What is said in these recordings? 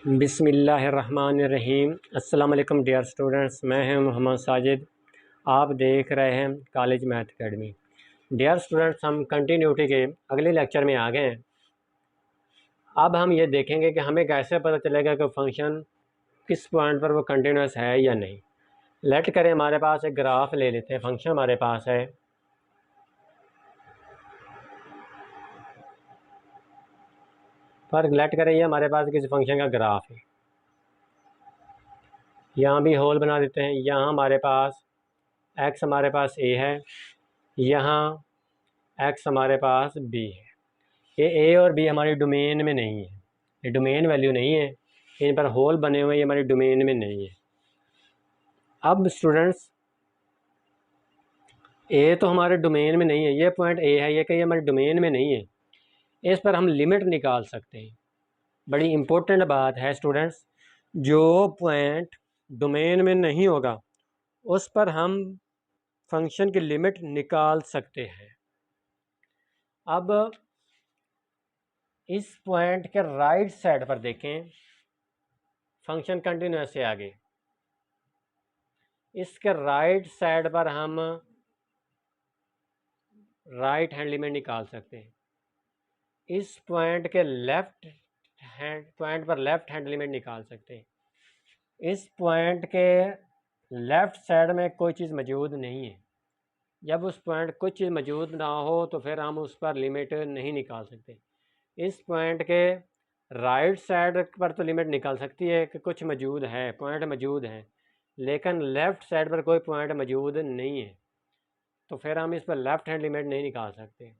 बिस्मिल्लाहिर्रहमानिर्रहीम। अस्सलाम वालेकुम डियर स्टूडेंट्स, मैं हूं मोहम्मद साजिद। आप देख रहे हैं college math academy. Dear students, हम कंटिन्यूटी के अगले लेक्चर में आ गए हैं। अब हम ये देखेंगे कि हमें कैसे पता चलेगा कि फंक्शन किस पॉइंट पर वो कंटिन्यूस है या नहीं। लेट करें हमारे पास एक ग्राफ ले लेते हैं, फंक्शन हमारे पास है। पर लेट करें ये हमारे पास किसी फंक्शन का ग्राफ है। यहाँ भी होल बना देते हैं। यहाँ हमारे पास एक्स हमारे पास ए है, यहाँ एक्स हमारे पास बी है। ये ए और बी हमारी डोमेन में नहीं है, ये डोमेन वैल्यू नहीं है, इन पर होल बने हुए ये हमारी डोमेन में नहीं है। अब स्टूडेंट्स, ए तो हमारे डोमेन में नहीं है, ये पॉइंट ए है, ये कहीं हमारे डोमेन में नहीं है। इस पर हम लिमिट निकाल सकते हैं। बड़ी इम्पोर्टेंट बात है स्टूडेंट्स, जो पॉइंट डोमेन में नहीं होगा उस पर हम फंक्शन की लिमिट निकाल सकते हैं। अब इस पॉइंट के राइट साइड पर देखें, फंक्शन कंटिन्यूस से आगे इसके राइट साइड पर हम राइट हैंड लिमिट निकाल सकते हैं। इस पॉइंट के लेफ्ट पॉइंट पर लेफ्ट हैंड लिमिट निकाल सकते हैं। इस पॉइंट के लेफ्ट साइड में कोई चीज़ मौजूद नहीं है। जब उस पॉइंट कुछ चीज़ मौजूद ना हो तो फिर हम उस पर लिमिट नहीं निकाल सकते। इस पॉइंट के राइट साइड पर तो लिमिट निकाल सकती है कि कुछ मौजूद है, पॉइंट मौजूद है, लेकिन लेफ़्ट साइड पर कोई पॉइंट मौजूद नहीं है, तो फिर हम इस पर लेफ़्ट हैंड लिमिट नहीं निकाल सकते।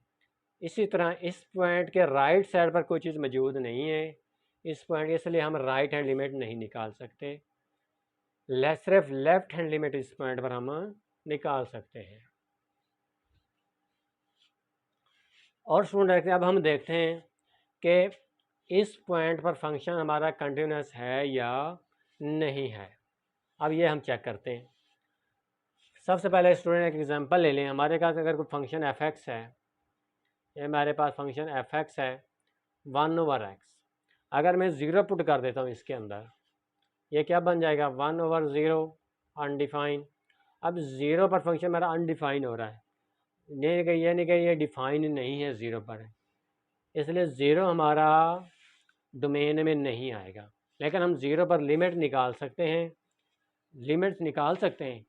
इसी तरह इस पॉइंट के राइट साइड पर कोई चीज़ मौजूद नहीं है, इस पॉइंट, इसलिए हम राइट हैंड लिमिट नहीं निकाल सकते। सिर्फ लेफ़्ट हैंड लिमिट इस पॉइंट पर हम निकाल सकते हैं। और स्टूडेंट, अब हम देखते हैं कि इस पॉइंट पर फंक्शन हमारा कंटिन्यूस है या नहीं है। अब ये हम चेक करते हैं। सबसे पहले स्टूडेंट एक एग्जांपल ले लें। हमारे पास अगर कोई फंक्शन एफ एक्स है, ये हमारे पास फंक्शन एफ एक्स है 1/x। अगर मैं ज़ीरो पुट कर देता हूँ इसके अंदर, ये क्या बन जाएगा 1/0 अनडिफाइन। अब ज़ीरो पर फंक्शन मेरा अनडिफाइन हो रहा है, ये नहीं कि ये डिफाइन नहीं है, ज़ीरो पर है, इसलिए ज़ीरो हमारा डोमेन में नहीं आएगा। लेकिन हम ज़ीरो पर लिमिट निकाल सकते हैं, लिमिट्स निकाल सकते हैं,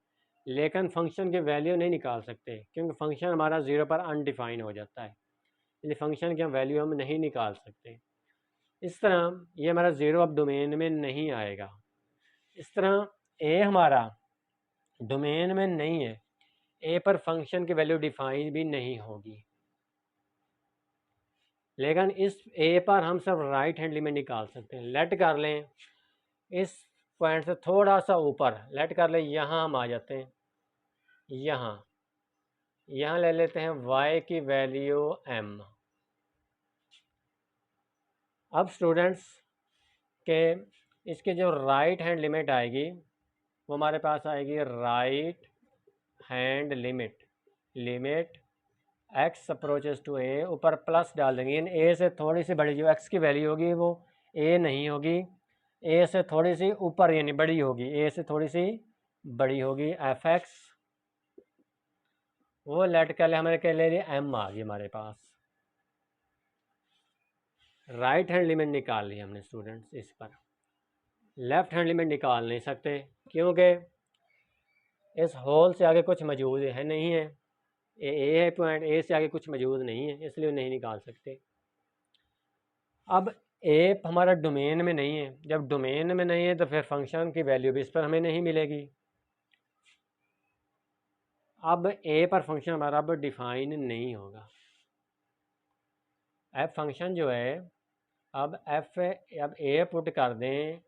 लेकिन फंक्शन की वैल्यू नहीं निकाल सकते, क्योंकि फंक्शन हमारा ज़ीरो पर अनडिफाइन हो जाता है, इसलिए फंक्शन की वैल्यू हम नहीं निकाल सकते। इस तरह ये हमारा ज़ीरो अब डोमेन में नहीं आएगा। इस तरह ए हमारा डोमेन में नहीं है, ए पर फंक्शन की वैल्यू डिफाइन भी नहीं होगी, लेकिन इस ए पर हम सिर्फ राइट हैंड लिमिट निकाल सकते हैं। लेट कर लें इस पॉइंट से थोड़ा सा ऊपर, लेट कर लें, यहाँ हम आ जाते हैं, यहाँ ले लेते हैं y की वैल्यू m। अब स्टूडेंट्स के इसके जो राइट हैंड लिमिट आएगी वो हमारे पास आएगी right hand limit, limit x approaches to a, ऊपर प्लस डाल देंगे, इन a से थोड़ी सी बड़ी जो x की वैल्यू होगी वो a नहीं होगी, a से थोड़ी सी ऊपर यानी बड़ी होगी, a से थोड़ी सी बड़ी होगी एफ एक्स, वो लेट कर ले हमारे के लिए m आ गई हमारे पास। राइट हैंड लिमिट निकाल ली हमने स्टूडेंट्स, इस पर लेफ़्ट हैंड लिमिट निकाल नहीं सकते, क्योंकि इस होल से आगे कुछ मौजूद है नहीं है, ए है पॉइंट, ए से आगे कुछ मौजूद नहीं है, इसलिए नहीं निकाल सकते। अब ए हमारा डोमेन में नहीं है, जब डोमेन में नहीं है तो फिर फंक्शन की वैल्यू भी इस पर हमें नहीं मिलेगी। अब ए पर फंक्शन हमारा अब डिफाइन नहीं होगा। एफ फंक्शन जो है, अब अब ए पुट कर दें,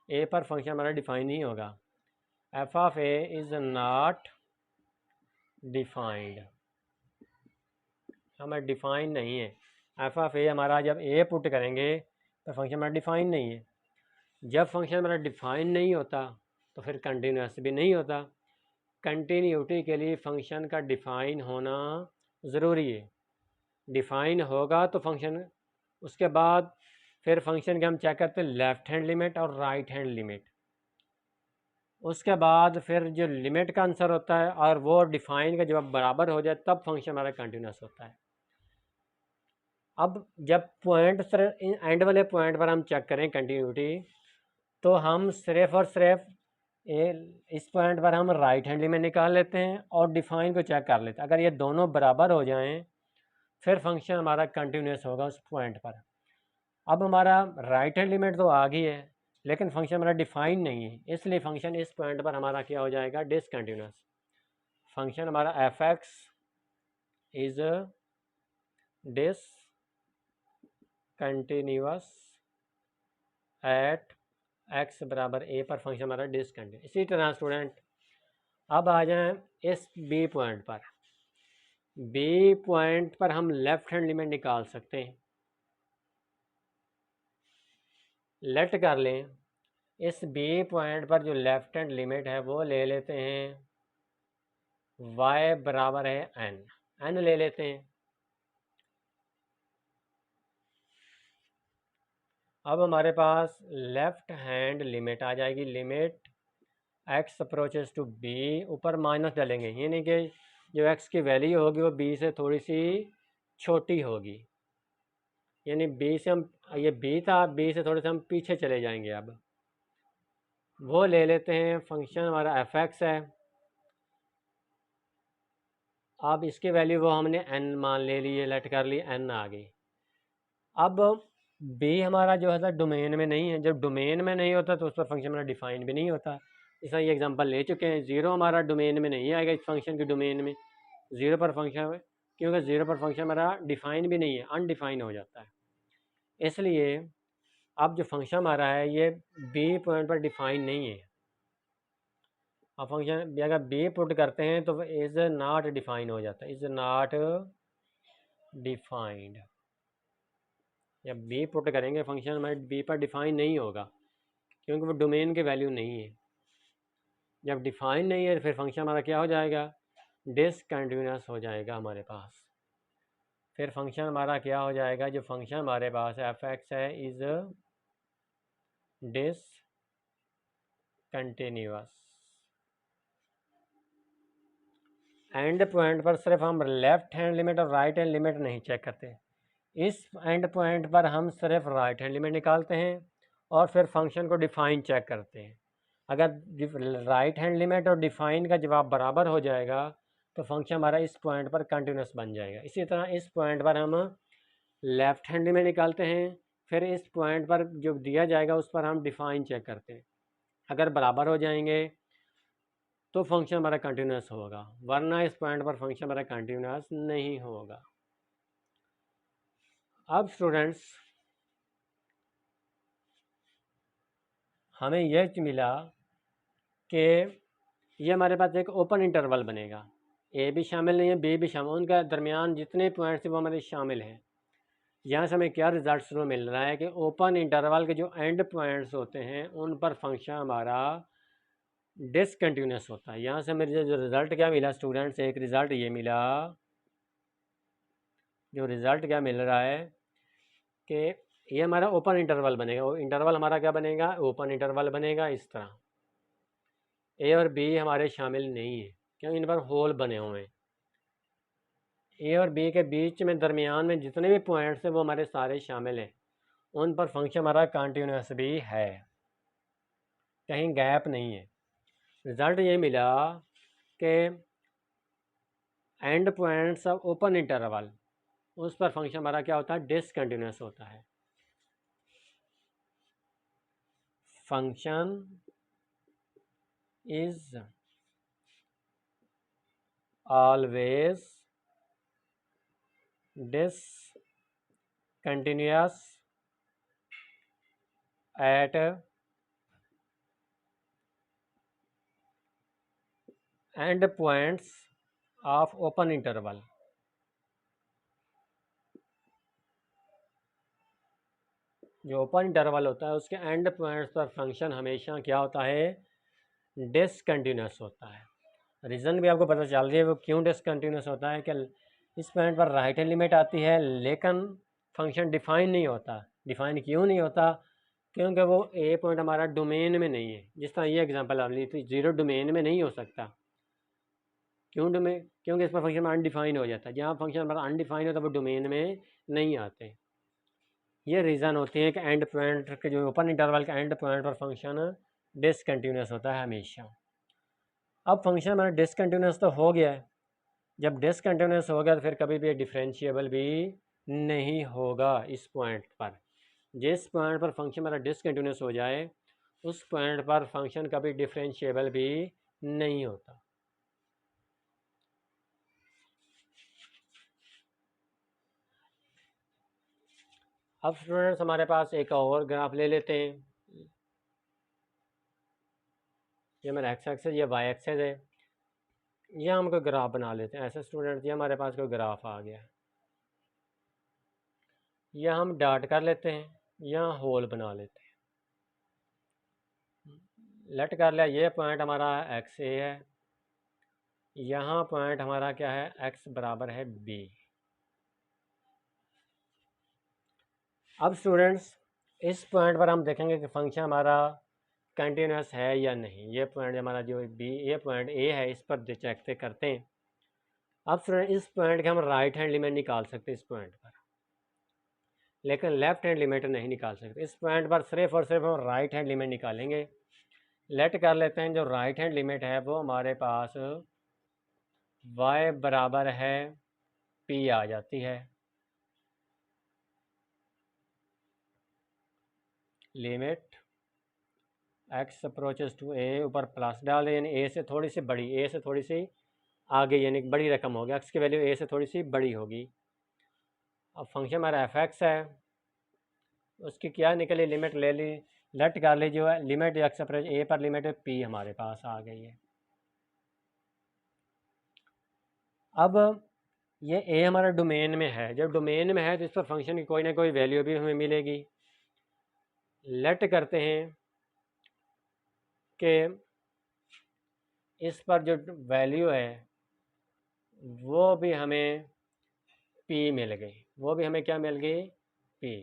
ए पर फंक्शन हमारा डिफाइन नहीं होगा। F of A is not defined, हमारा डिफाइन नहीं है। एफ ऑफ ए हमारा जब ए पुट करेंगे तो फंक्शन हमारा डिफाइन नहीं है। जब फंक्शन हमारा डिफाइन नहीं होता तो फिर कंटिन्यूस भी नहीं होता। कंटिन्यूटी के लिए फंक्शन का डिफाइन होना ज़रूरी है। डिफाइन होगा तो फंक्शन, उसके बाद फिर फंक्शन के हम चेक करते हैं लेफ्ट हैंड लिमिट और राइट हैंड लिमिट। उसके बाद फिर जो लिमिट का आंसर होता है और वो डिफाइन का जब बराबर हो जाए तब फंक्शन हमारा कंटिन्यूस होता है। अब जब पॉइंट एंड वाले पॉइंट पर हम चेक करें कंटिन्यूटी, तो हम सिर्फ और सिर्फ इस पॉइंट पर हम राइट हैंड लिमिट निकाल लेते हैं और डिफाइन को चेक कर लेते हैं। अगर ये दोनों बराबर हो जाएं फिर फंक्शन हमारा कंटिन्यूस होगा उस पॉइंट पर। अब हमारा राइट हैंड लिमिट तो आ गई है लेकिन फंक्शन हमारा डिफाइन नहीं है, इसलिए फंक्शन इस पॉइंट पर हमारा क्या हो जाएगा, डिसकंटिन्यूस। फंक्शन हमारा F x is discontinuous at x बराबर ए पर फंक्शन हमारा डिसकंटिन्यूस। इसी तरह स्टूडेंट अब आ जाएं इस बी पॉइंट पर। बी पॉइंट पर हम लेफ्ट हैंड लिमिट निकाल सकते हैं। लेट कर लें इस बी पॉइंट पर जो लेफ्ट हैंड लिमिट है वो ले लेते हैं y बराबर है n ले लेते हैं। अब हमारे पास लेफ्ट हैंड लिमिट आ जाएगी, limit x approaches to b, ऊपर माइनस डालेंगे, यानी कि जो x की वैल्यू होगी वो b से थोड़ी सी छोटी होगी, यानी b से हम, ये b था, b से थोड़े से हम पीछे चले जाएंगे। अब वो ले लेते हैं, फंक्शन हमारा एफ एक्स है। अब इसकी वैल्यू वो हमने n मान ले लिए, लेट कर ली, n आ गई। अब b हमारा जो है डोमेन में नहीं है, जब डोमेन में नहीं होता तो उस पर फंक्शन हमारा डिफाइन भी नहीं होता। इसका ये एग्जांपल ले चुके हैं। 0 हमारा डोमेन में नहीं आएगा इस फंक्शन के डोमेन में, 0 पर फंक्शन, क्योंकि 0 पर फंक्शन हमारा डिफाइन भी नहीं है, अनडिफाइन हो जाता है। इसलिए अब जो फंक्शन हमारा है ये b पॉइंट पर डिफाइन नहीं है। अब फंक्शन अगर b पुट करते हैं तो इज़ नॉट डिफाइन हो जाता है, इज़ नॉट डिफाइंड। जब b पुट करेंगे फंक्शन हमारे b पर डिफाइन नहीं होगा क्योंकि वो डोमेन की वैल्यू नहीं है। जब डिफाइन नहीं है तो फिर फंक्शन हमारा क्या हो जाएगा, डिसकंटिन्यूस हो जाएगा हमारे पास। फिर फंक्शन हमारा क्या हो जाएगा, जो फंक्शन हमारे पास एफ एक्स है इज डिसकंटिन्यूस। एंड पॉइंट पर सिर्फ हम लेफ्ट हैंड लिमिट और राइट हैंड लिमिट नहीं चेक करते, इस एंड पॉइंट पर हम सिर्फ राइट हैंड लिमिट निकालते हैं और फिर फंक्शन को डिफाइन चेक करते हैं। अगर राइट हैंड लिमिट और डिफाइन का जवाब बराबर हो जाएगा तो फंक्शन हमारा इस पॉइंट पर कंटिन्यूस बन जाएगा। इसी तरह इस पॉइंट पर हम लेफ्ट हैंड लिमिट निकालते हैं, फिर इस पॉइंट पर जो दिया जाएगा उस पर हम डिफाइन चेक करते हैं। अगर बराबर हो जाएंगे तो फंक्शन हमारा कंटिन्यूस होगा, वरना इस पॉइंट पर फंक्शन हमारा कंटिन्यूस नहीं होगा। अब स्टूडेंट्स हमें यह मिला कि ये हमारे पास एक ओपन इंटरवल बनेगा, ए भी शामिल नहीं है, बी भी शामिल, उनका दरमियान जितने पॉइंट्स हैं वो हमारे शामिल हैं। यहाँ से हमें क्या रिजल्ट मिल रहा है कि ओपन इंटरवल के जो एंड पॉइंट्स होते हैं उन पर फंक्शन हमारा डिसकंटिन्यूस होता है। यहाँ से मेरे जो रिज़ल्ट क्या मिला स्टूडेंट्स, एक रिज़ल्ट ये मिला, जो रिज़ल्ट क्या मिल रहा है कि ये हमारा ओपन इंटरवल बनेगा। इंटरवल हमारा क्या बनेगा, ओपन इंटरवल बनेगा। इस तरह ए और बी हमारे शामिल नहीं है क्योंकि इन पर होल बने हुए हैं। ए और बी के बीच में दरमियान में जितने भी पॉइंट्स हैं वो हमारे सारे शामिल हैं, उन पर फंक्शन हमारा कंटिन्यूस भी है, कहीं गैप नहीं है। रिज़ल्ट ये मिला कि and points of open interval, उस पर फंक्शन हमारा क्या होता है, डिसकंटिन्यूस होता है। Function is always discontinuous at end points of open interval। जो ओपन इंटरवल होता है उसके एंड पॉइंट्स पर फंक्शन हमेशा क्या होता है, डिसकंटिन्यूस होता है। रीज़न भी आपको पता चल रही है वो क्यों डिसकंटिन्यूस होता है कि इस पॉइंट पर राइट हैंड लिमिट आती है लेकिन फंक्शन डिफाइन नहीं होता, डिफ़ाइन क्यों नहीं होता? क्योंकि वो ए पॉइंट हमारा डोमेन में नहीं है। जिस तरह ये एग्जांपल आप ली थी, ज़ीरो डोमेन में नहीं हो सकता। क्यों डोमेन? क्योंकि इस पर फंक्शन अनडिफाइन हो जाता है। जहाँ फंक्शन हमारा अनडिफाइन होता है वो डोमेन में नहीं आते। ये रीज़न होते हैं कि एंड पॉइंट के जो ओपन इंटरवल का एंड पॉइंट पर फंक्शन डिसकंटिन्यूस होता है हमेशा। अब फंक्शन हमारा डिसकंटिन्यूस तो हो गया है। जब डिसकंटिन्यूस हो गया तो फिर कभी भी डिफरेंशिएबल भी नहीं होगा इस पॉइंट पर। जिस पॉइंट पर फंक्शन हमारा डिसकंटिन्यूस हो जाए उस पॉइंट पर फंक्शन कभी डिफरेंशिएबल भी नहीं होता। अब स्टूडेंट्स हमारे पास एक और ग्राफ ले लेते हैं। ये मेरा एक्स एक्सेस, ये वाई एक्सेस है। यह हम कोई ग्राफ बना लेते हैं। ऐसे स्टूडेंट्स, ये हमारे पास कोई ग्राफ आ गया, यह हम डॉट कर लेते हैं, यहाँ होल बना लेते हैं। लेट कर लिया, ये पॉइंट हमारा एक्स ए है, यहाँ पॉइंट हमारा क्या है, एक्स बराबर है बी। अब स्टूडेंट्स इस पॉइंट पर हम देखेंगे कि फंक्शन हमारा कंटिन्यूस है या नहीं। ये पॉइंट हमारा जो बी, ये पॉइंट ए है, इस पर चेक करते हैं। अब स्टूडेंट इस पॉइंट के हम राइट हैंड लिमिट निकाल सकते हैं इस पॉइंट पर, लेकिन लेफ्ट हैंड लिमिट नहीं निकाल सकते। इस पॉइंट पर सिर्फ और सिर्फ हम राइट हैंड लिमिट निकालेंगे। लेट कर लेते हैं, जो राइट हैंड लिमिट है वो हमारे पास y बराबर है p आ जाती है। Limit x approaches to a, ऊपर प्लस डाल दें, यानी a से थोड़ी सी बड़ी, a से थोड़ी सी आगे, यानी बड़ी रकम होगी। x की वैल्यू a से थोड़ी सी बड़ी होगी। अब फंक्शन हमारा f(x) है, उसकी क्या निकली, लिमिट ले ली। लेट कर ली, जो है लिमिट x अप्रोच a पर लिमिट p हमारे पास आ गई है। अब ये a हमारा डोमेन में है, जब डोमेन में है तो इस पर फंक्शन की कोई ना कोई वैल्यू भी हमें मिलेगी। लेट करते हैं कि इस पर जो वैल्यू है वो भी हमें p मिल गई। वो भी हमें क्या मिल गई, p।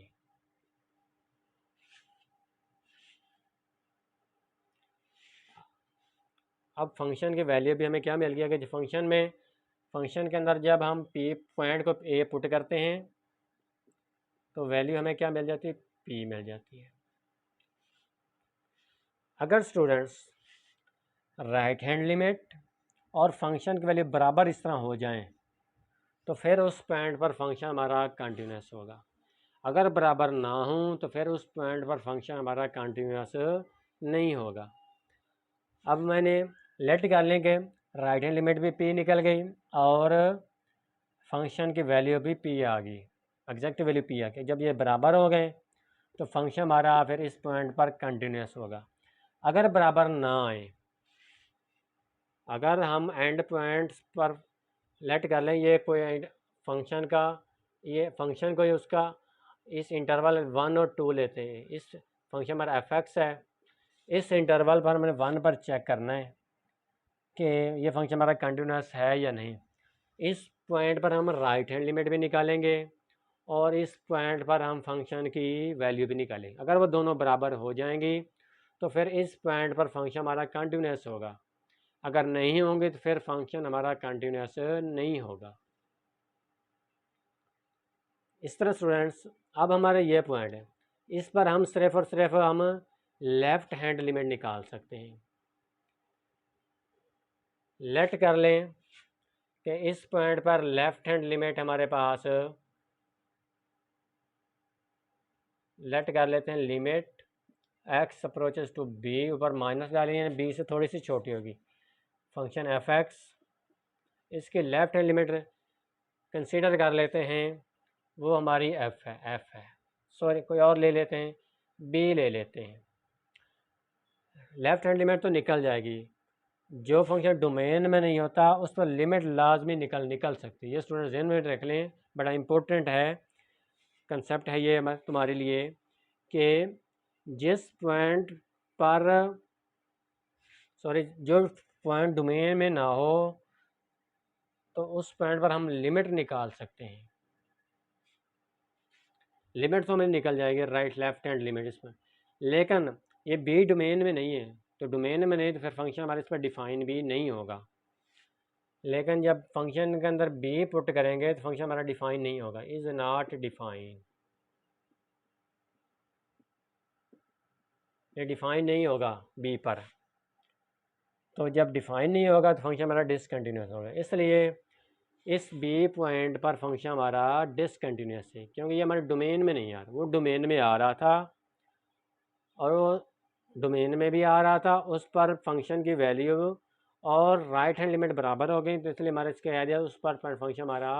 अब फंक्शन की वैल्यू भी हमें क्या मिल गया कि फंक्शन के अंदर जब हम p पॉइंट को a पुट करते हैं तो वैल्यू हमें क्या मिल जाती है, p मिल जाती है। अगर स्टूडेंट्स राइट हैंड लिमिट और फंक्शन की वैल्यू बराबर इस तरह हो जाएं तो फिर उस पॉइंट पर फंक्शन हमारा कंटिन्यूस होगा। अगर बराबर ना हो तो फिर उस पॉइंट पर फंक्शन हमारा कंटिन्यूस नहीं होगा। अब मैंने लेट कर लें कि राइट हैंड लिमिट भी p निकल गई और फंक्शन की वैल्यू भी p आ गई, एग्जैक्ट वैल्यू p आ गई। जब ये बराबर हो गए तो फंक्शन हमारा फिर इस पॉइंट पर कंटिन्यूस होगा। अगर बराबर ना आए, अगर हम एंड पॉइंट्स पर लेट कर लें, ये कोई फंक्शन का, ये फंक्शन कोई उसका इस इंटरवल 1 और 2 लेते हैं। इस फंक्शन हमारा f(x) है, इस इंटरवल पर हमने 1 पर चेक करना है कि ये फंक्शन हमारा कंटिन्यूस है या नहीं। इस पॉइंट पर हम राइट हैंड लिमिट भी निकालेंगे और इस पॉइंट पर हम फंक्शन की वैल्यू भी निकालेंगे। अगर वो दोनों बराबर हो जाएंगी तो फिर इस पॉइंट पर फंक्शन हमारा कंटिन्यूस होगा। अगर नहीं होंगे तो फिर फंक्शन हमारा कंटिन्यूस नहीं होगा। इस तरह स्टूडेंट्स, अब हमारे ये पॉइंट है, इस पर हम सिर्फ और सिर्फ हम लेफ़्ट हैंड लिमिट निकाल सकते हैं। लेट कर लें कि इस पॉइंट पर लेफ़्ट हैंड लिमिट हमारे पास, लेट कर लेते हैं limit x approaches to b, ऊपर माइनस डालिए, b से थोड़ी सी छोटी होगी, फंक्शन f(x), इसकी लेफ़्ट हैंड लिमिट कंसीडर कर लेते हैं, वो हमारी f है। सॉरी, कोई और ले लेते हैं, b ले लेते हैं। लेफ़्ट हैंड लिमिट तो निकल जाएगी, जो फंक्शन डोमेन में नहीं होता उस पर लिमिट लाजमी निकल सकती है। ये स्टूडेंट ज़हन में रख लें, बड़ा इंपॉर्टेंट है कंसेप्ट है ये तुम्हारे लिए, कि जिस पॉइंट पर, सॉरी, जो पॉइंट डोमेन में ना हो तो उस पॉइंट पर हम लिमिट निकाल सकते हैं। लिमिट तो हमें निकल जाएगी राइट लेफ्ट हैंड लिमिट इसमें, लेकिन ये बी डोमेन में नहीं है, तो डोमेन में नहीं तो फिर फंक्शन हमारे इस पर डिफाइन भी नहीं होगा। लेकिन जब फंक्शन के अंदर बी पुट करेंगे तो फंक्शन हमारा डिफाइन नहीं होगा, इज़ नॉट डिफाइन, ये डिफाइन नहीं होगा बी पर। तो जब डिफाइन नहीं होगा तो फंक्शन हमारा डिसकंटिन्यूस होगा, इसलिए इस बी पॉइंट पर फंक्शन हमारा डिसकंटिन्यूस है, क्योंकि ये हमारे डोमेन में नहीं आ रहा, वो डोमेन में आ रहा था और वो डोमेन में भी आ रहा था, उस पर फंक्शन की वैल्यू और राइट हैंड लिमिट बराबर हो गई, तो इसलिए हमारा इसके एरिया उस पर फंक्शन हमारा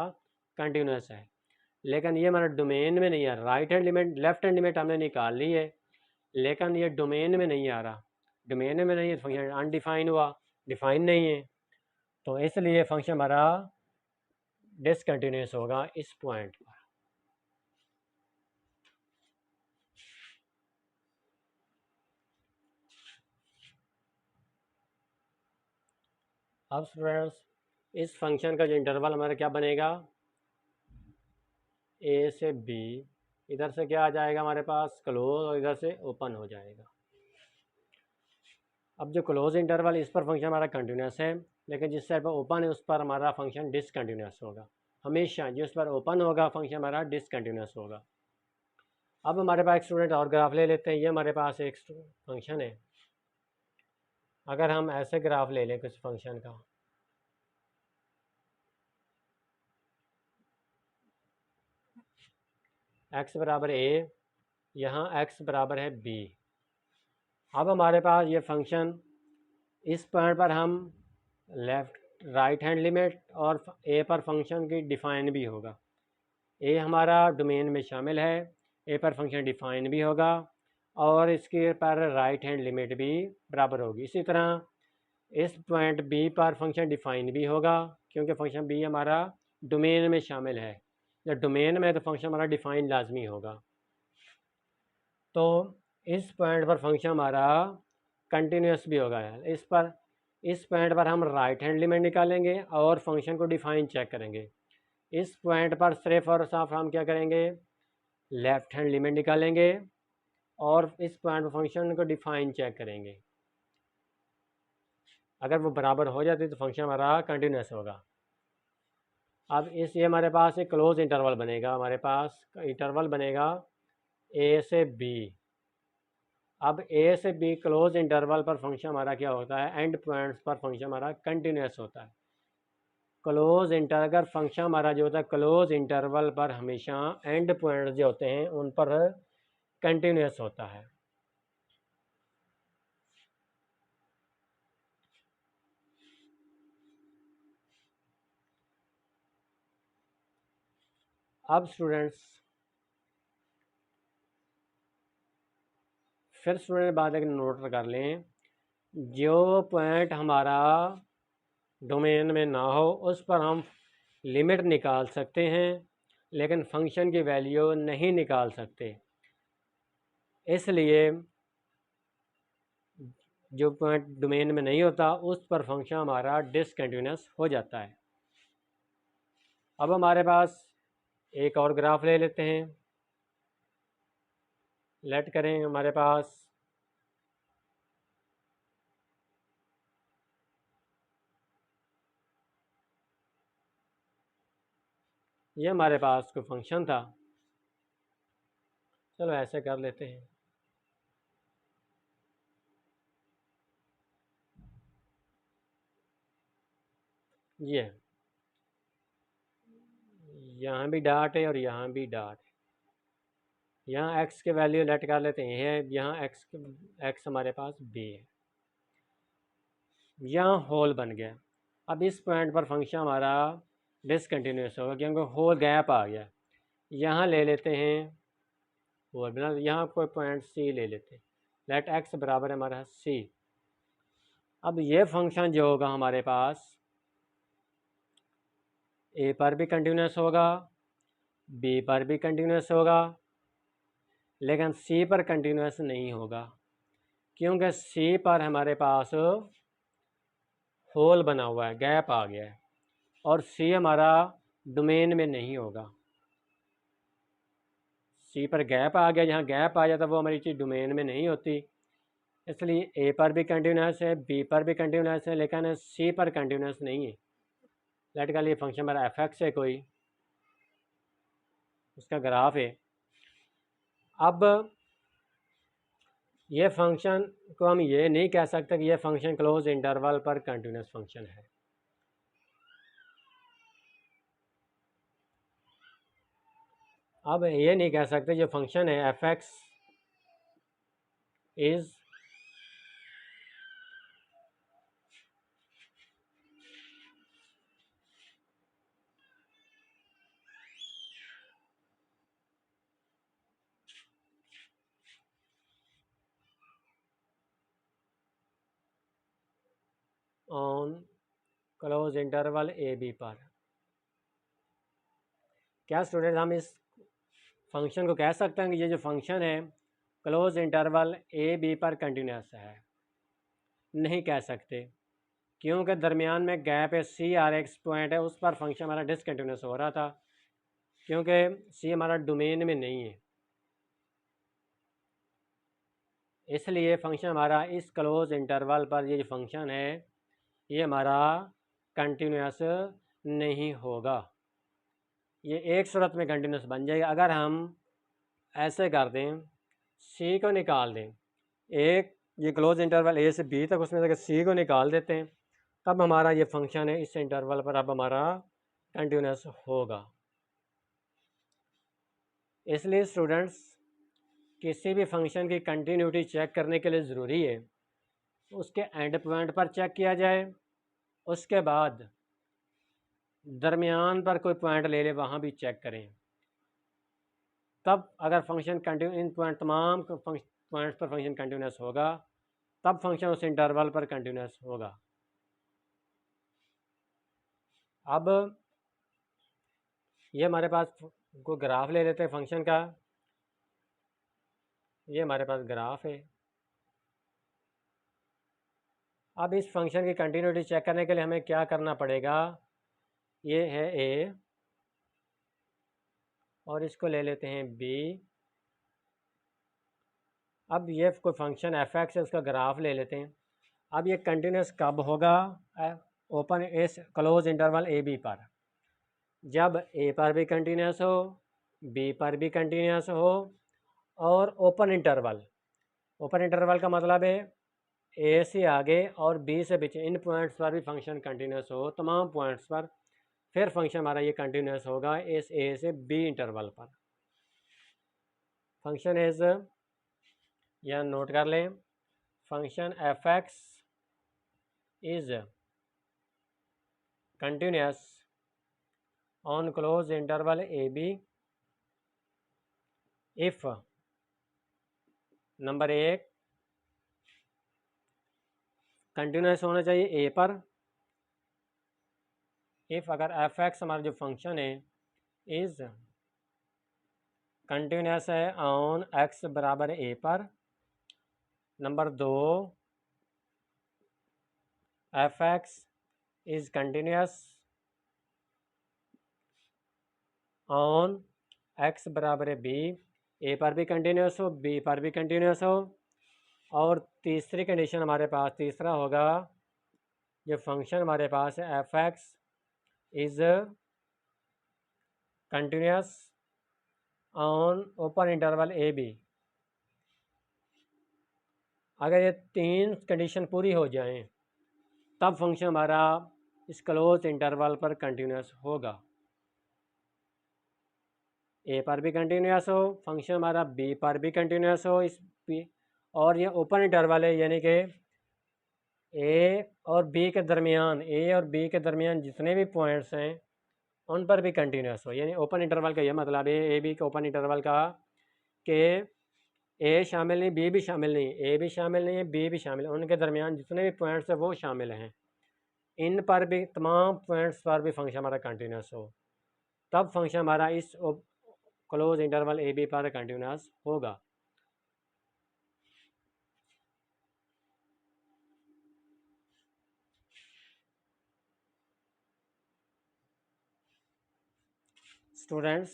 कंटिन्यूस है। लेकिन ये हमारा डोमेन में नहीं आ रहा, right hand limit left hand limit हमने निकाल ली है, लेकिन ये डोमेन में नहीं आ रहा, डोमेन में नहीं है, फंक्शन अनडिफाइन हुआ, डिफाइन नहीं है, तो इसलिए फंक्शन हमारा डिसकंटिन्यूस होगा इस पॉइंट पर। अब स्टूडेंट्स इस फंक्शन का जो इंटरवल हमारा क्या बनेगा, ए से बी, इधर से क्या आ जाएगा हमारे पास क्लोज और इधर से ओपन हो जाएगा। अब जो क्लोज इंटरवल इस पर फंक्शन हमारा कंटिन्यूस है, लेकिन जिस साइड पर ओपन है उस पर हमारा फंक्शन डिसकंटिन्यूस होगा, हमेशा जिस पर ओपन होगा फंक्शन हमारा डिसकंटिन्यूस होगा। अब हमारे पास एक स्टूडेंट और ग्राफ ले लेते हैं, ये हमारे पास एक फंक्शन है, अगर हम ऐसे ग्राफ ले लें कुछ फंक्शन का, x बराबर a, यहाँ x बराबर है b। अब हमारे पास ये फंक्शन इस पॉइंट पर हम लेफ्ट राइट हैंड लिमिट और a पर फंक्शन की डिफाइन भी होगा, a हमारा डोमेन में शामिल है, a पर फंक्शन डिफाइन भी होगा और इसके पर राइट हैंड लिमिट भी बराबर होगी। इसी तरह इस पॉइंट b पर फंक्शन डिफाइन भी होगा, क्योंकि फंक्शन b हमारा डोमेन में शामिल है, जब डोमेन में है तो फंक्शन हमारा डिफाइन लाजमी होगा। तो इस पॉइंट पर फंक्शन हमारा कंटिन्यूस भी होगा। इस पॉइंट पर हम राइट हैंड लिमिट निकालेंगे और फंक्शन को डिफाइन चेक करेंगे। इस पॉइंट पर सिर्फ और साफ हम क्या करेंगे, लेफ्ट हैंड लिमिट निकालेंगे और इस पॉइंट पर फंक्शन को डिफाइन चेक करेंगे। अगर वो बराबर हो जाती तो फंक्शन हमारा कंटिन्यूस होगा। अब ये हमारे पास एक क्लोज इंटरवल बनेगा, हमारे पास इंटरवल बनेगा ए से बी। अब ए से बी क्लोज इंटरवल पर फंक्शन हमारा क्या होता है, एंड पॉइंट्स पर फंक्शन हमारा कंटिन्यूस होता है। क्लोज इंटरवल फंक्शन हमारा जो होता है क्लोज इंटरवल पर हमेशा एंड पॉइंट्स जो होते हैं उन पर कंटिन्यूस होता है। अब स्टूडेंट्स फिर स्टूडेंट बात एक नोट कर लें, जो पॉइंट हमारा डोमेन में ना हो उस पर हम लिमिट निकाल सकते हैं, लेकिन फंक्शन की वैल्यू नहीं निकाल सकते। इसलिए जो पॉइंट डोमेन में नहीं होता उस पर फंक्शन हमारा डिसकंटिन्यूस हो जाता है। अब हमारे पास एक और ग्राफ ले लेते हैं, लेट करें हमारे पास ये हमारे पास कोई फंक्शन था, चलो ऐसे कर लेते हैं। ये यहाँ भी डॉट है और यहाँ भी डॉट है, यहाँ x के वैल्यू लेट कर लेते हैं, यहाँ x हमारे पास b है, यहाँ होल बन गया। अब इस पॉइंट पर फंक्शन हमारा डिसकंटिन्यूस होगा क्योंकि होल गैप आ गया। यहाँ ले लेते हैं होल बना, यहाँ कोई पॉइंट c ले लेते हैं, लेट x बराबर है हमारा c। अब ये फंक्शन जो होगा हमारे पास a पर भी कंटिन्यूस होगा, b पर भी कंटिन्यूस होगा, लेकिन c पर कंटिन्यूस नहीं होगा, क्योंकि c पर हमारे पास होल बना हुआ है, गैप आ गया है, और c हमारा डोमेन में नहीं होगा। सी पर गैप आ गया, जहाँ गैप आ जाता वो हमारी चीज़ डोमेन में नहीं होती, इसलिए ए पर भी कंटिन्यूस है, बी पर भी कंटिन्यूस है, लेकिन सी पर कंटिन्यूस नहीं है। लेट का लिए फंक्शन हमारा एफ एक्स है, कोई उसका ग्राफ है। अब ये फंक्शन को हम ये नहीं कह सकते कि ये फंक्शन क्लोज इंटरवल पर कंटिन्यूस फंक्शन है। अब ये नहीं कह सकते जो फंक्शन है f x is on close interval A B पर। क्या स्टूडेंट हम इस फंक्शन को कह सकते हैं कि ये जो फंक्शन है क्लोज इंटरवल ए बी पर कंटिन्यूस है? नहीं कह सकते, क्योंकि दरमियान में गैप है, सी आर एक्स पॉइंट है, उस पर फंक्शन हमारा डिसकंटिन्यूस हो रहा था, क्योंकि सी हमारा डोमेन में नहीं है, इसलिए फंक्शन हमारा इस क्लोज इंटरवल पर ये जो फंक्शन है ये हमारा कंटिन्यूस नहीं होगा। ये एक सूरत में कंटिन्यूस बन जाएगा, अगर हम ऐसे कर दें, सी को निकाल दें, एक ये क्लोज इंटरवल ए से बी तक, उसमें से सी को निकाल देते हैं, तब हमारा ये फंक्शन है इस इंटरवल पर अब हमारा कंटिन्यूस होगा। इसलिए स्टूडेंट्स किसी भी फंक्शन की कंटिन्यूटी चेक करने के लिए ज़रूरी है उसके एंड पॉइंट पर चेक किया जाए, उसके बाद दरमियान पर कोई पॉइंट ले ले वहाँ भी चेक करें, तब अगर फंक्शन कंटिन्यू इन पॉइंट तमाम पॉइंट्स पर फंक्शन कंटिन्यूस होगा तब फंक्शन उस इंटरवल पर कंटिन्यूस होगा। अब ये हमारे पास कोई ग्राफ ले लेते हैं फंक्शन का, ये हमारे पास ग्राफ है। अब इस फंक्शन की कंटिन्यूटी चेक करने के लिए हमें क्या करना पड़ेगा, ये है ए और इसको ले लेते हैं बी। अब ये कोई फंक्शन एफ एक्स है, उसका ग्राफ ले लेते हैं। अब ये कंटिन्यूस कब होगा? Open as close interval A B पर, जब ए पर भी कंटिन्यूस हो, बी पर भी कंटिन्यूस हो और ओपन इंटरवल का मतलब है ए से आगे और बी से पीछे इन पॉइंट्स पर भी फंक्शन कंटिन्यूस हो, तमाम पॉइंट्स पर, फिर फंक्शन हमारा ये कंटिन्यूस होगा इस ए से बी इंटरवल पर। फंक्शन इज, या नोट कर लें, function f x is continuous on close interval A B if number एक कंटिन्यूस होना चाहिए ए पर, इफ अगर एफ एक्स हमारा जो फंक्शन है इज कंटिन्यूस है ऑन एक्स बराबर ए पर। नंबर दो, F x is continuous on x बराबर बी, ए पर भी कंटिन्यूस हो, बी पर भी कंटिन्यूस हो। और तीसरी कंडीशन हमारे पास तीसरा होगा, जो फंक्शन हमारे पास है f x is continuous on open interval A B. अगर ये तीन कंडीशन पूरी हो जाएं तब फंक्शन हमारा इस क्लोज इंटरवल पर कंटिन्यूस होगा। ए पर भी कंटिन्यूस हो, फंक्शन हमारा बी पर भी कंटिन्यूस हो, इस बी, और ये ओपन इंटरवल है, यानी कि ए और बी के दरमियान जितने भी पॉइंट्स हैं उन पर भी कंटिन्यूस हो। यानी ओपन इंटरवल का ये मतलब है, ए बी के ओपन इंटरवल का, कि ए शामिल नहीं, बी भी शामिल नहीं, ए भी शामिल नहीं है, बी भी शामिल है, उनके दरमियान जितने भी पॉइंट्स हैं वो शामिल हैं, इन पर भी, तमाम पॉइंट्स पर भी फंक्शन हमारा कंटिन्यूस हो, तब फंक्शन हमारा इस क्लोज इंटरवल ए बी पर कंटिन्यूस होगा। स्टूडेंट्स,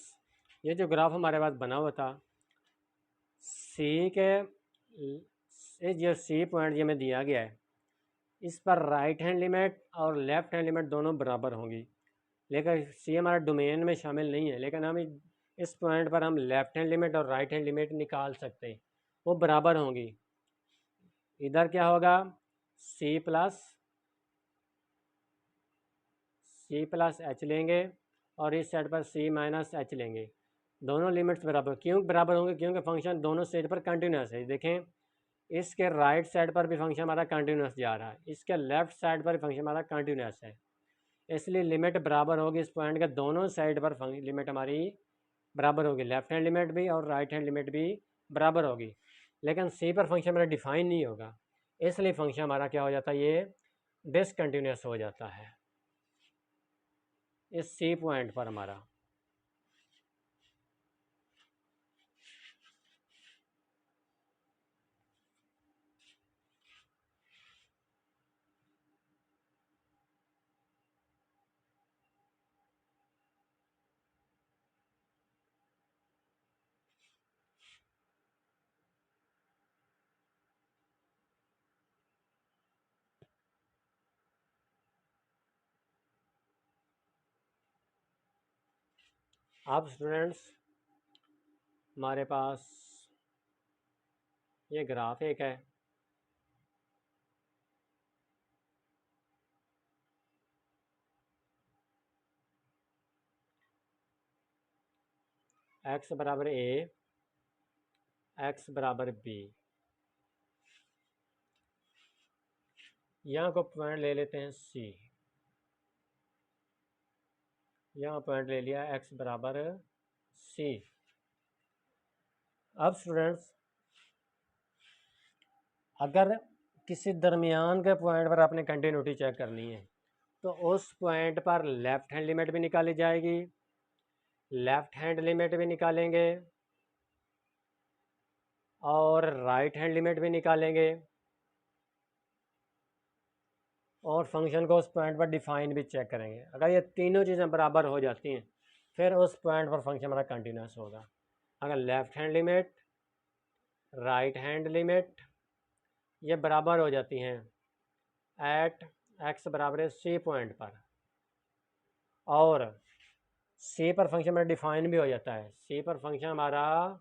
ये जो ग्राफ हमारे पास बना हुआ था सी के जो सी पॉइंट ये में दिया गया है, इस पर राइट हैंड लिमिट और लेफ्ट हैंड लिमिट दोनों बराबर होंगी, लेकिन सी हमारा डोमेन में शामिल नहीं है, लेकिन हम इस पॉइंट पर हम लेफ्ट हैंड लिमिट और राइट हैंड लिमिट निकाल सकते हैं, वो बराबर होंगी। इधर क्या होगा, सी प्लस एच लेंगे और इस साइड पर सी माइनस एच लेंगे। दोनों लिमिट्स बराबर, क्यों बराबर होंगे, क्योंकि फंक्शन दोनों साइड पर कंटिन्यूस है। देखें, इसके राइट साइड पर भी फंक्शन हमारा कंटिन्यूस जा रहा है, इसके लेफ्ट साइड पर भी फंक्शन हमारा कंटिन्यूस है, इसलिए लिमिट बराबर होगी। इस पॉइंट के दोनों साइड पर लिमिट हमारी बराबर होगी, लेफ्ट हैंड लिमिट भी और राइट हैंड लिमिट भी बराबर होगी। लेकिन सी पर फंक्शन हमारा डिफाइन नहीं होगा, इसलिए फंक्शन हमारा क्या हो जाता है, ये डिसकंटिन्यूस हो जाता है इस सी पॉइंट पर हमारा। अब स्टूडेंट्स हमारे पास ये ग्राफ एक है, एक्स बराबर ए, एक्स बराबर बी। यहाँ को पॉइंट ले लेते हैं सी, यहाँ पॉइंट ले लिया एक्स बराबर सी। अब स्टूडेंट्स अगर किसी दरमियान के पॉइंट पर आपने कंटिन्यूटी चेक करनी है, तो उस पॉइंट पर लेफ्ट हैंड लिमिट भी निकाली जाएगी, लेफ्ट हैंड लिमिट भी निकालेंगे और राइट हैंड लिमिट भी निकालेंगे, और फंक्शन को उस पॉइंट पर डिफाइन भी चेक करेंगे। अगर ये तीनों चीज़ें बराबर हो जाती हैं, फिर उस पॉइंट पर फंक्शन हमारा कंटिन्यूस होगा। अगर left hand limit, right hand limit ये बराबर हो जाती हैं एट एक्स बराबर सी पॉइंट पर, और सी पर फंक्शन हमारा डिफाइन भी हो जाता है, सी पर फंक्शन हमारा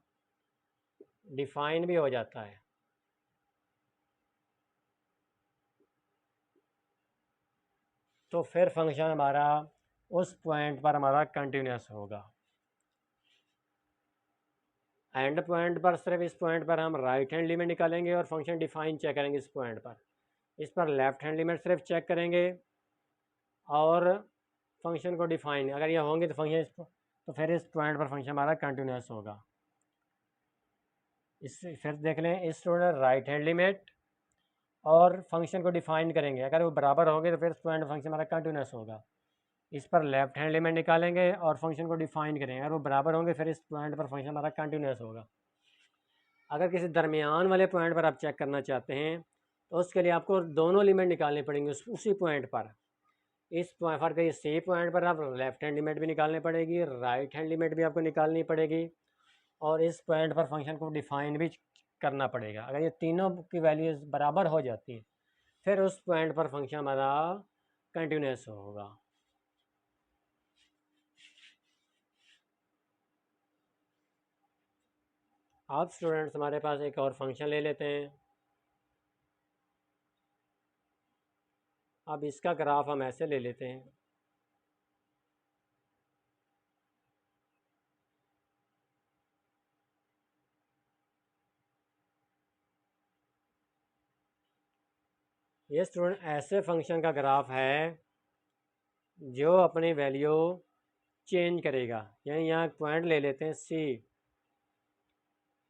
डिफाइन भी हो जाता है, तो फिर फंक्शन हमारा उस पॉइंट पर हमारा कंटिन्यूस होगा। एंड पॉइंट पर सिर्फ इस पॉइंट पर हम राइट हैंड लिमिट निकालेंगे और फंक्शन डिफाइन चेक करेंगे इस पॉइंट पर। इस पर लेफ्ट हैंड लिमिट सिर्फ चेक करेंगे और फंक्शन को डिफाइन, अगर ये होंगे तो फंक्शन तो फिर इस पॉइंट पर फंक्शन हमारा कंटिन्यूस होगा। इस फिर देख लें, इस स्टूडेंट राइट हैंड लिमिट और फंक्शन को डिफाइन करेंगे, अगर वो बराबर होंगे तो फिर इस पॉइंट पर फंक्शन हमारा कंटिन्यूस होगा। इस पर लेफ्ट हैंड लिमिट निकालेंगे और फंक्शन को डिफाइन करेंगे, अगर वो बराबर होंगे फिर इस पॉइंट पर फंक्शन हमारा कंटिन्यूस होगा। अगर किसी दरमियान वाले पॉइंट पर आप चेक करना चाहते हैं, तो उसके लिए आपको दोनों लिमिट निकालनी पड़ेंगी उसी पॉइंट पर। इस पॉइंट पर कहीं सी पॉइंट पर आप लेफ्ट हैंड लिमिट भी निकालनी पड़ेगी, राइट हैंड लिमिट भी आपको निकालनी पड़ेगी, और इस पॉइंट पर फंक्शन को डिफाइन भी करना पड़ेगा। अगर ये तीनों की वैल्यूज़ बराबर हो जाती हैं, फिर उस पॉइंट पर फंक्शन हमारा कंटिन्यूस होगा। अब स्टूडेंट्स हमारे पास एक और फंक्शन ले लेते हैं। अब इसका ग्राफ हम ऐसे ले लेते हैं, ये स्टूडेंट ऐसे फंक्शन का ग्राफ है जो अपनी वैल्यू चेंज करेगा। यानी यहाँ पॉइंट ले लेते हैं सी,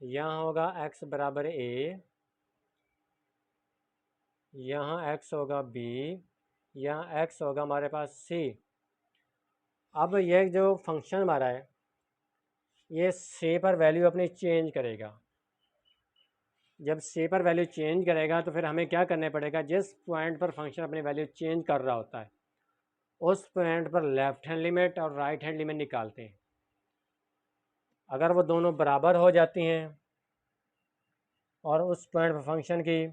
यहाँ होगा एक्स बराबर ए, यहाँ एक्स होगा बी, यहाँ एक्स होगा हमारे पास सी। अब ये जो फंक्शन हमारा है ये सी पर वैल्यू अपनी चेंज करेगा। जब सी पर वैल्यू चेंज करेगा तो फिर हमें क्या करना पड़ेगा, जिस पॉइंट पर फंक्शन अपनी वैल्यू चेंज कर रहा होता है उस पॉइंट पर लेफ्ट हैंड लिमिट और राइट हैंड लिमिट निकालते हैं। अगर वो दोनों बराबर हो जाती हैं और उस पॉइंट पर फंक्शन की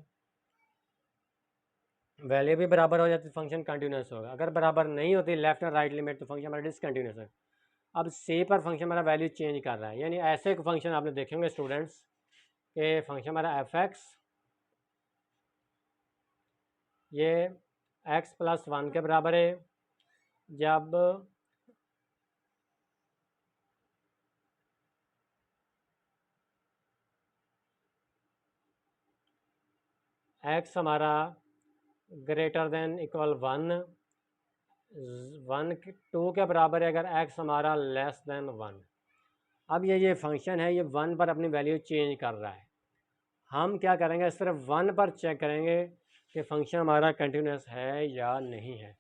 वैल्यू भी बराबर हो जाती है, फंक्शन कंटिन्यूस होगा। अगर बराबर नहीं होती लेफ्ट और राइट लिमिट तो फंक्शन हमारा डिसकंटिन्यूस है। अब सी पर फंक्शन हमारा वैल्यू चेंज कर रहा है, यानी ऐसे फंक्शन आपने देखे होंगे स्टूडेंट्स के फंक्शन हमारा एफ एक्स ये x+1 के बराबर है जब x हमारा ग्रेटर देन इक्वल 1 2 के बराबर है अगर x हमारा लेस देन 1। अब ये फंक्शन है, ये 1 पर अपनी वैल्यू चेंज कर रहा है। हम क्या करेंगे, सिर्फ 1 पर चेक करेंगे कि फंक्शन हमारा कंटिन्यूस है या नहीं है।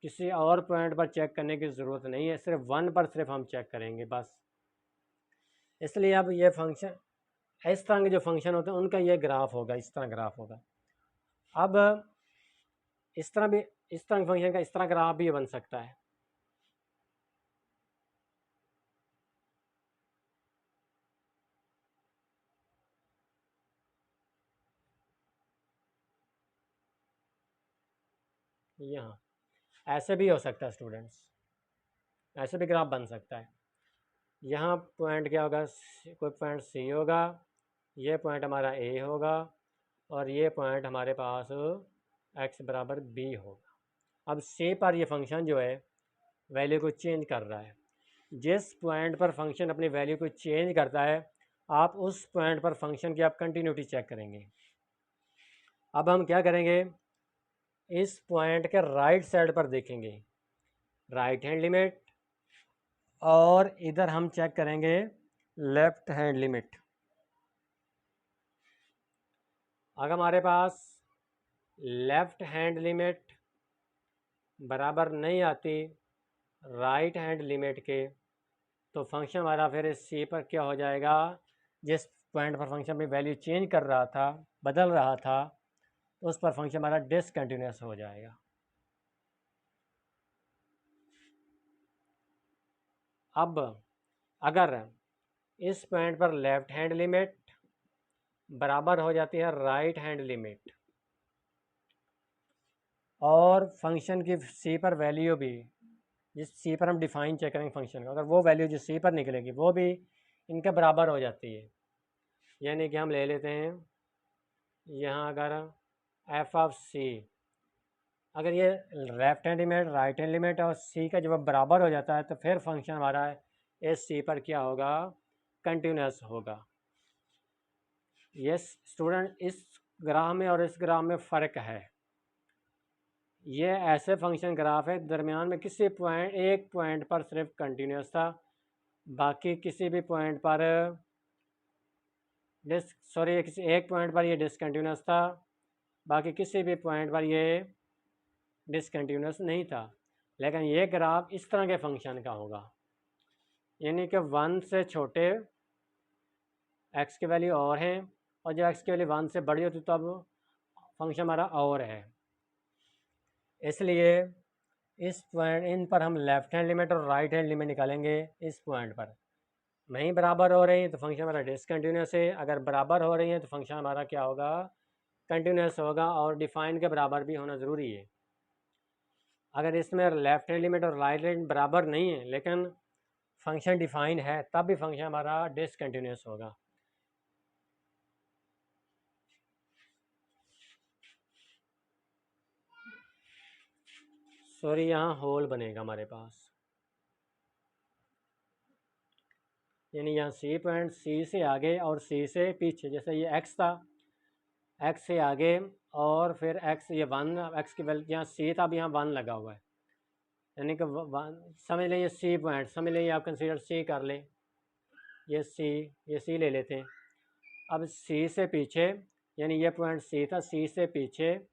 किसी और पॉइंट पर चेक करने की ज़रूरत नहीं है, सिर्फ 1 पर सिर्फ हम चेक करेंगे बस। इसलिए अब ये फंक्शन, इस तरह के जो फंक्शन होते हैं उनका ये ग्राफ होगा, इस तरह ग्राफ होगा। अब इस तरह भी, इस तरह फंक्शन का इस तरह ग्राफ भी बन सकता है। यहाँ ऐसे भी हो सकता है स्टूडेंट्स, ऐसे भी ग्राफ बन सकता है। यहाँ पॉइंट क्या होगा, कोई पॉइंट सी होगा, ये पॉइंट हमारा ए होगा और ये पॉइंट हमारे पास x बराबर b होगा। अब सी पर ये फंक्शन जो है वैल्यू को चेंज कर रहा है। जिस पॉइंट पर फंक्शन अपनी वैल्यू को चेंज करता है आप उस पॉइंट पर फंक्शन की आप कंटिन्यूटी चेक करेंगे। अब हम क्या करेंगे, इस पॉइंट के राइट साइड पर देखेंगे राइट हैंड लिमिट, और इधर हम चेक करेंगे लेफ्ट हैंड लिमिट। अगर हमारे पास लेफ्ट हैंड लिमिट बराबर नहीं आती राइट हैंड लिमिट के तो फंक्शन हमारा फिर इस सी पर क्या हो जाएगा, जिस पॉइंट पर फंक्शन में वैल्यू चेंज कर रहा था, बदल रहा था, तो उस पर फंक्शन हमारा डिसकंटिन्यूस हो जाएगा। अब अगर इस पॉइंट पर लेफ्ट हैंड लिमिट बराबर हो जाती है राइट हैंड लिमिट और फंक्शन की सी पर वैल्यू भी, जिस सी पर हम डिफाइन चेक करेंगे फंक्शन का, अगर वो वैल्यू जो सी पर निकलेगी वो भी इनके बराबर हो जाती है, यानी कि हम ले लेते हैं यहाँ अगर एफ ऑफ सी, अगर ये left hand limit right hand limit और सी का जब बराबर हो जाता है तो फिर फंक्शन हमारा इस सी पर क्या होगा, कंटिन्यूस होगा। यस स्टूडेंट, इस ग्राफ में और इस ग्राफ में फ़र्क है। ये ऐसे फंक्शन ग्राफ है दरमियान में किसी पॉइंट, एक पॉइंट पर सिर्फ कंटिन्यूस था, बाकी किसी भी पॉइंट पर किसी एक पॉइंट पर ये डिसकंटिन्यूस था, बाकी किसी भी पॉइंट पर ये डिसकंटिन्यूस नहीं था। लेकिन ये ग्राफ इस तरह के फंक्शन का होगा, यानी कि 1 से छोटे x की वैल्यू और हैं और जब x की वैल्यू 1 से बड़ी होती तब फंक्शन हमारा और है। इसलिए इस पॉइंट, इन पर हम लेफ्ट हैंड लिमिट और राइट हैंड लिमिट निकालेंगे। इस पॉइंट पर नहीं बराबर हो रही है तो फंक्शन हमारा डिसकंटिन्यूस है, अगर बराबर हो रही है तो फंक्शन हमारा क्या होगा, कंटिन्यूस होगा, और डिफाइन के बराबर भी होना ज़रूरी है। अगर इसमें लेफ्ट हैंड लिमिट और राइट हैंड बराबर नहीं है लेकिन फंक्शन डिफाइन है तब भी फंक्शन हमारा डिसकंटिन्यूस होगा। सॉरी, यहाँ होल बनेगा हमारे पास, यानी यहाँ सी पॉइंट, सी से आगे और सी से पीछे, जैसे ये एक्स था, एक्स से आगे और फिर एक्स, ये 1, एक्स की वैल्यू यहाँ सी था, अब यहाँ 1 लगा हुआ है, यानी कि 1 समझ लें, ये सी पॉइंट समझ लें, आप कंसीडर सी कर लें, ये सी ले लेते हैं। अब सी से पीछे, यानी ये पॉइंट सी था, सी से पीछे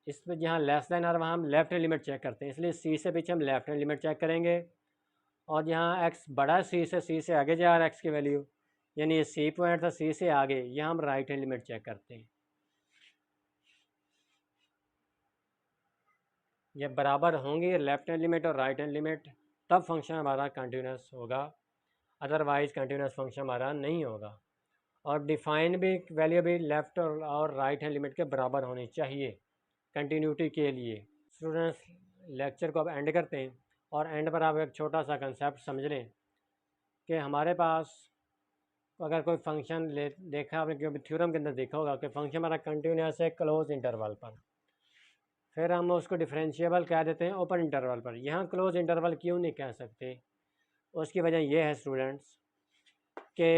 इस पर जहाँ लेस देन और वहाँ हम लेफ्ट हैंड लिमिट चेक करते हैं, इसलिए सी से पीछे हम लेफ्ट हैंड लिमिट चेक करेंगे, और जहाँ एक्स बड़ा सी से आगे जा रहा है एक्स की वैल्यू, यानी ये सी पॉइंट था, सी से आगे, यहाँ हम राइट हैंड लिमिट चेक करते हैं। ये बराबर होंगी लेफ्ट हैंड लिमिट और राइट हैंड लिमिट, तब फंक्शन हमारा कंटिन्यूस होगा, अदरवाइज कंटिन्यूस फंक्शन हमारा नहीं होगा। और डिफाइन भी वैल्यू भी लेफ़्ट और राइट हैंड लिमिट के बराबर होनी चाहिए कंटिन्यूटी के लिए। स्टूडेंट्स, लेक्चर को अब एंड करते हैं और एंड पर आप एक छोटा सा कंसेप्ट समझ लें कि हमारे पास अगर कोई फंक्शन देखा आपने क्योंकि थ्योरम के अंदर देखा होगा कि फंक्शन हमारा कंटिन्यूस है क्लोज इंटरवल पर, फिर हम उसको डिफरेंशिएबल कह देते हैं ओपन इंटरवल पर। यहाँ क्लोज इंटरवल क्यों नहीं कह सकते? उसकी वजह यह है स्टूडेंट्स कि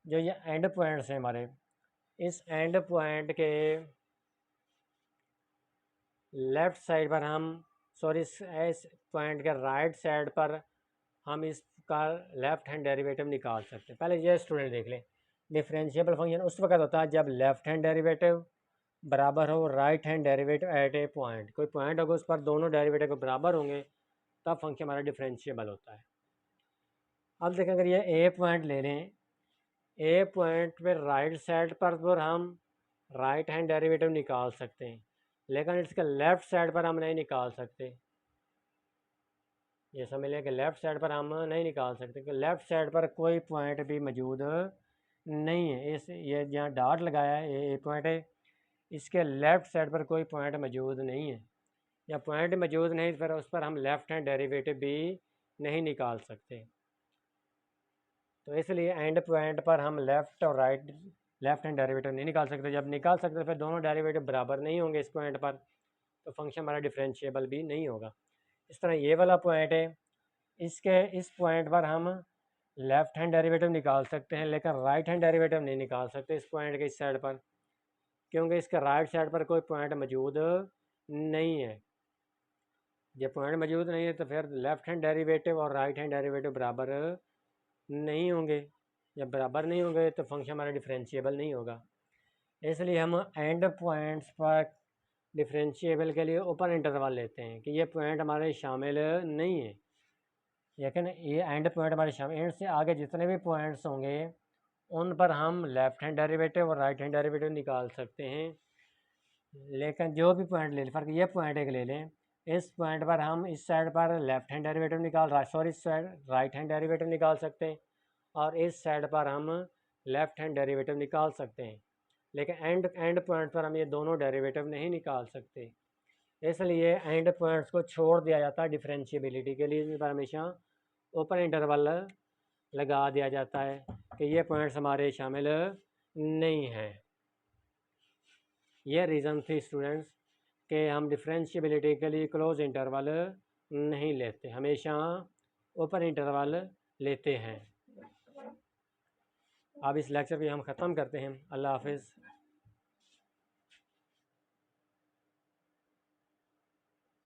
जो ये एंड पॉइंट्स हैं हमारे, इस एंड पॉइंट के लेफ़्ट साइड पर हम इस पॉइंट के राइट साइड पर हम इसका लेफ़्ट हैंड डेरिवेटिव निकाल सकते हैं। पहले ये स्टूडेंट देख लें, डिफरेंशिएबल फंक्शन उस वक्त होता है जब लेफ़्ट हैंड डेरिवेटिव बराबर हो राइट हैंड डेरिवेटिव एट ए पॉइंट। कोई पॉइंट होगा उस पर दोनों डेरिवेटिव बराबर होंगे तब फंक्शन हमारा डिफरेंशिएबल होता है। अब देखें, अगर ये ए पॉइंट ले लें, ए पॉइंट पे राइट साइड पर हम राइट हैंड डेरिवेटिव निकाल सकते हैं, लेकिन इसके लेफ़्ट साइड पर हम नहीं निकाल सकते। ये समझ लें कि लेफ़्ट साइड पर हम नहीं निकाल सकते क्योंकि लेफ़्ट साइड पर कोई पॉइंट भी मौजूद नहीं है। ये जहाँ डॉट लगाया है ये पॉइंट है, इसके लेफ़्ट साइड पर कोई पॉइंट मौजूद नहीं है। या पॉइंट मौजूद नहीं फिर उस पर हम लेफ़्ट हैंड डेरिवेटिव भी नहीं निकाल सकते। तो इसलिए एंड पॉइंट पर हम लेफ़्ट हैंड डेरिवेटिव नहीं निकाल सकते। जब निकाल सकते फिर दोनों डेरिवेटिव बराबर नहीं होंगे इस पॉइंट पर, तो फंक्शन हमारा डिफरेंशिएबल भी नहीं होगा। इस तरह ये वाला पॉइंट है, इस पॉइंट पर हम लेफ़्ट हैंड डेरिवेटिव निकाल सकते हैं लेकिन राइट हैंड डेरिवेटिव नहीं निकाल सकते इस पॉइंट के इस साइड पर, क्योंकि इसके राइट साइड पर कोई पॉइंट मौजूद नहीं है। जब पॉइंट मौजूद नहीं है तो फिर लेफ़्ट हैंड डेरिवेटिव और राइट हैंड डेरिवेटिव बराबर नहीं होंगे। जब बराबर नहीं होंगे तो फंक्शन हमारा डिफरेंशिएबल नहीं होगा। इसलिए हम एंड पॉइंट्स पर डिफरेंशिएबल के लिए ओपन इंटरवल लेते हैं कि ये पॉइंट हमारे शामिल नहीं है, लेकिन ये एंड पॉइंट हमारे शामिल, एंड से आगे जितने भी पॉइंट्स होंगे उन पर हम लेफ़्ट हैंड डेरिवेटिव और राइट हैंड डेरिवेटिव निकाल सकते हैं। लेकिन जो भी पॉइंट ले लें, फ़र्क ये पॉइंट एक ले लें, इस पॉइंट पर हम इस साइड पर लेफ़्ट हैंड डेरिवेटिव इस साइड राइट हैंड डेरिवेटिव निकाल सकते हैं और इस साइड पर हम लेफ़्ट हैंड डेरिवेटिव निकाल सकते हैं। लेकिन एंड पॉइंट पर हम ये दोनों डेरिवेटिव नहीं निकाल सकते। इसलिए एंड पॉइंट्स को छोड़ दिया जाता है डिफरेंशिएबिलिटी के लिए, इस पर हमेशा ओपन इंटरवल लगा दिया जाता है कि ये पॉइंट्स हमारे शामिल नहीं हैं। यह रीज़न थी स्टूडेंट्स कि हम डिफरेंशिएबिलिटी के लिए क्लोज इंटरवल नहीं लेते, हमेशा ओपन इंटरवल लेते हैं। अब इस लेक्चर को हम ख़त्म करते हैं। अल्लाह हाफिज़।